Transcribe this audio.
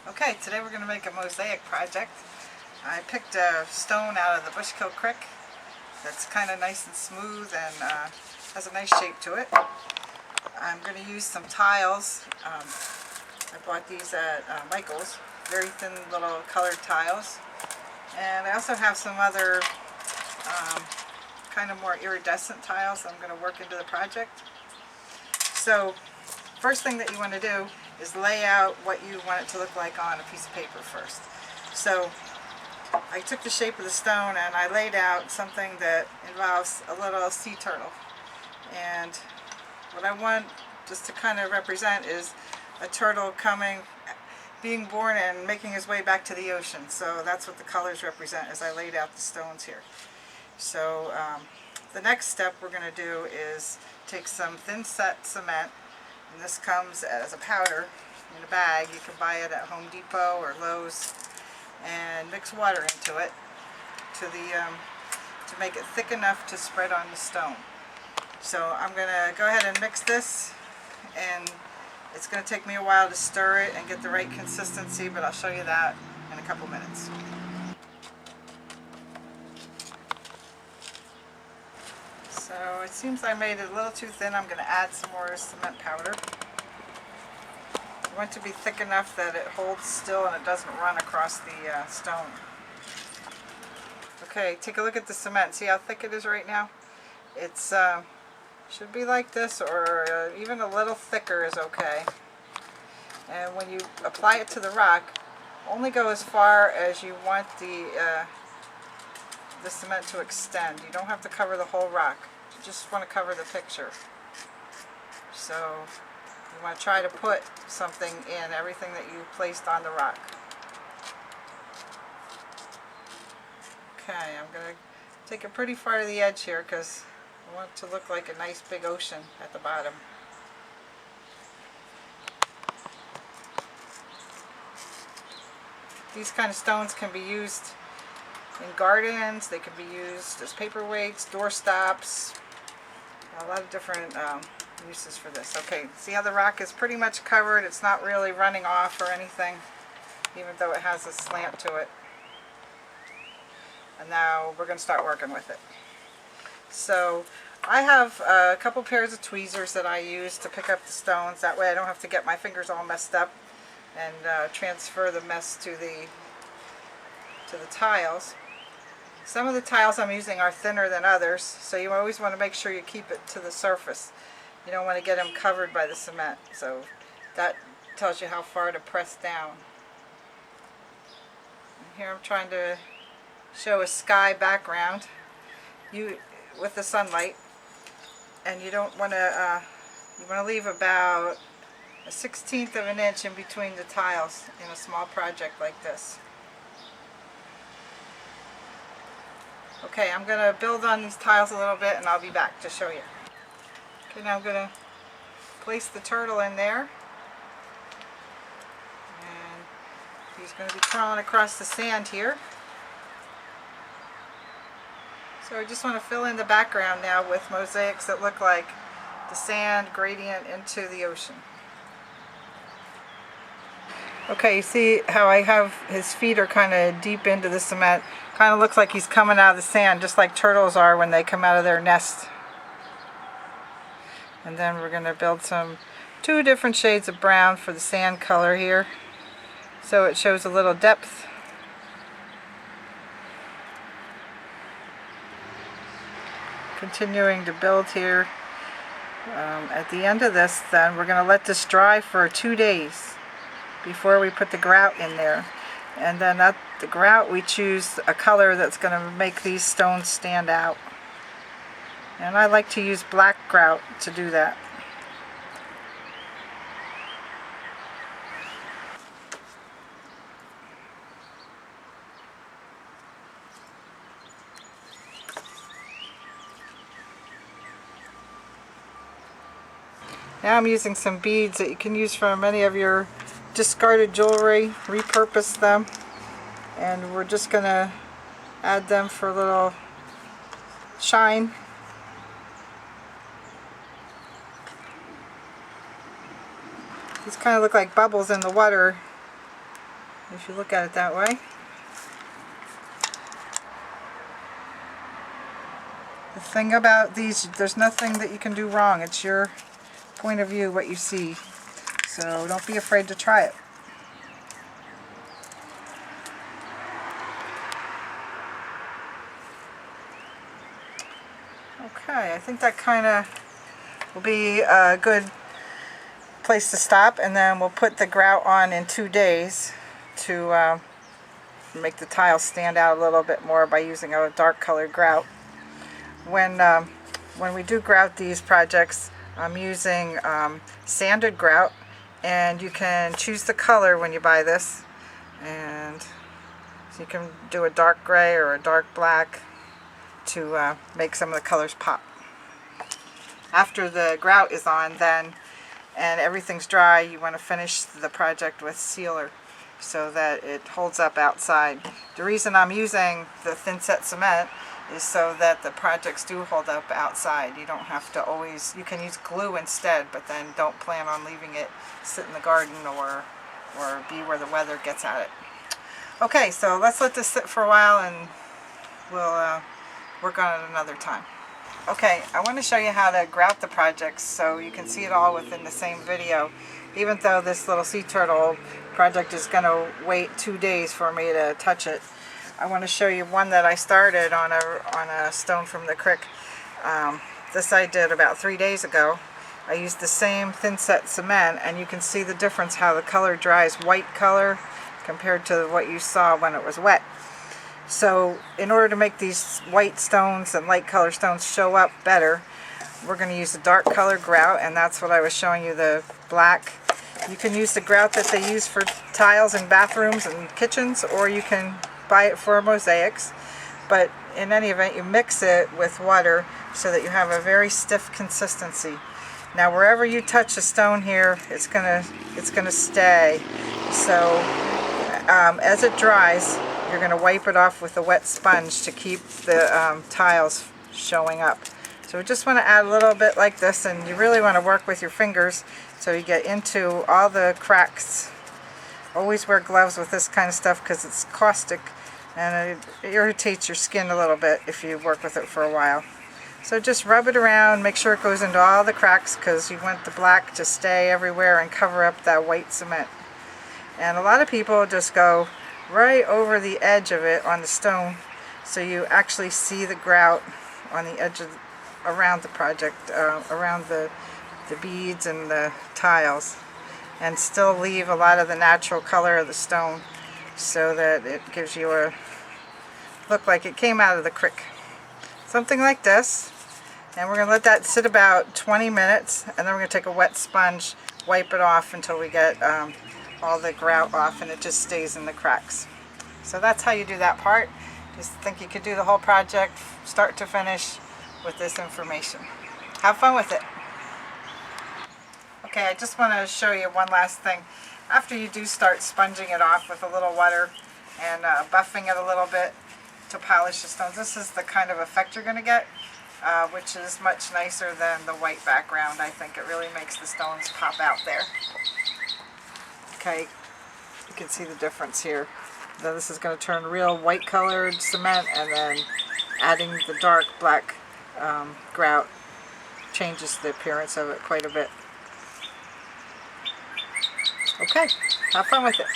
Okay, today we're going to make a mosaic project. I picked a stone out of the Bushkill Creek that's kind of nice and smooth and has a nice shape to it. I'm going to use some tiles. I bought these at Michael's, very thin little colored tiles. And I also have some other kind of more iridescent tiles I'm going to work into the project. So, first thing that you want to do is lay out what you want it to look like on a piece of paper first. So I took the shape of the stone and I laid out something that involves a little sea turtle. And what I want just to kind of represent is a turtle being born and making his way back to the ocean. So that's what the colors represent as I laid out the stones here. So the next step we're going to do is take some thin set cement. And this comes as a powder in a bag. You can buy it at Home Depot or Lowe's, and mix water into it to make it thick enough to spread on the stone. So I'm going to go ahead and mix this, and it's going to take me a while to stir it and get the right consistency, but I'll show you that in a couple minutes. So it seems I made it a little too thin. I'm going to add some more cement powder. I want it to be thick enough that it holds still and it doesn't run across the stone. Okay, take a look at the cement. See how thick it is right now? It's should be like this, or even a little thicker is okay. And when you apply it to the rock, only go as far as you want the cement to extend. You don't have to cover the whole rock. You just want to cover the picture. So you want to try to put something in everything that you placed on the rock. Okay, I'm going to take it pretty far to the edge here because I want it to look like a nice big ocean at the bottom. These kind of stones can be used in gardens, they can be used as paperweights, doorstops, a lot of different uses for this. Okay, see how the rock is pretty much covered, it's not really running off or anything, even though it has a slant to it. And now we're going to start working with it. So I have a couple pairs of tweezers that I use to pick up the stones, that way I don't have to get my fingers all messed up and transfer the mess to the tiles. Some of the tiles I'm using are thinner than others, so you always want to make sure you keep it to the surface. You don't want to get them covered by the cement, so that tells you how far to press down. And here I'm trying to show a sky background with the sunlight, and you don't want to you want to leave about a 1/16 of an inch in between the tiles in a small project like this. Okay, I'm going to build on these tiles a little bit and I'll be back to show you. Okay, now I'm going to place the turtle in there. And he's going to be crawling across the sand here. So I just want to fill in the background now with mosaics that look like the sand gradient into the ocean. Okay, you see how I have his feet are kind of deep into the cement. Kind of looks like he's coming out of the sand, just like turtles are when they come out of their nest. And then we're going to build two different shades of brown for the sand color here, so it shows a little depth. Continuing to build here. At the end of this, then we're going to let this dry for 2 days before we put the grout in there. And then the grout, we choose a color that's going to make these stones stand out. And I like to use black grout to do that. Now I'm using some beads that you can use from any of your discarded jewelry, repurpose them, and we're just going to add them for a little shine. These kind of look like bubbles in the water if you look at it that way. The thing about these, there's nothing that you can do wrong. It's your point of view, what you see. So don't be afraid to try it. Okay, I think that kind of will be a good place to stop, and then we'll put the grout on in 2 days to make the tiles stand out a little bit more by using a dark colored grout. When we do grout these projects, I'm using sanded grout, and you can choose the color when you buy this, and so you can do a dark gray or a dark black to make some of the colors pop. After the grout is on then and everything's dry, you want to finish the project with sealer so that it holds up outside. The reason I'm using the thin set cement is so that the projects do hold up outside. You don't have to always, you can use glue instead, but then don't plan on leaving it sit in the garden or be where the weather gets at it. Okay, so let's let this sit for a while and we'll work on it another time. Okay, I want to show you how to grout the projects so you can see it all within the same video. Even though this little sea turtle project is going to wait 2 days for me to touch it, I want to show you one that I started on a stone from the creek. This I did about 3 days ago. I used the same thin set cement, and you can see the difference how the color dries, white color compared to what you saw when it was wet. So in order to make these white stones and light color stones show up better, we're going to use a dark color grout, and that's what I was showing you, the black. You can use the grout that they use for tiles in bathrooms and kitchens, or you can buy it for mosaics. But in any event, you mix it with water so that you have a very stiff consistency. Now wherever you touch a stone here, it's gonna stay. So as it dries, you're going to wipe it off with a wet sponge to keep the tiles showing up. So we just want to add a little bit like this, and you really want to work with your fingers so you get into all the cracks. Always wear gloves with this kind of stuff because it's caustic and it irritates your skin a little bit if you work with it for a while. So just rub it around, make sure it goes into all the cracks because you want the black to stay everywhere and cover up that white cement. And a lot of people just go right over the edge of it on the stone, so you actually see the grout on the edge of around the project, around the beads and the tiles, and still leave a lot of the natural color of the stone so that it gives you a look like it came out of the creek. Something like this. And we're going to let that sit about 20 minutes, and then we're going to take a wet sponge, wipe it off until we get all the grout off and it just stays in the cracks. So that's how you do that part. Just think you could do the whole project start to finish with this information. Have fun with it. Okay, I just want to show you one last thing. After you do start sponging it off with a little water and buffing it a little bit to polish the stones, this is the kind of effect you're going to get, which is much nicer than the white background. I think it really makes the stones pop out there. Okay, you can see the difference here. Then this is going to turn real white colored cement, and then adding the dark black grout changes the appearance of it quite a bit. Okay, have fun with it.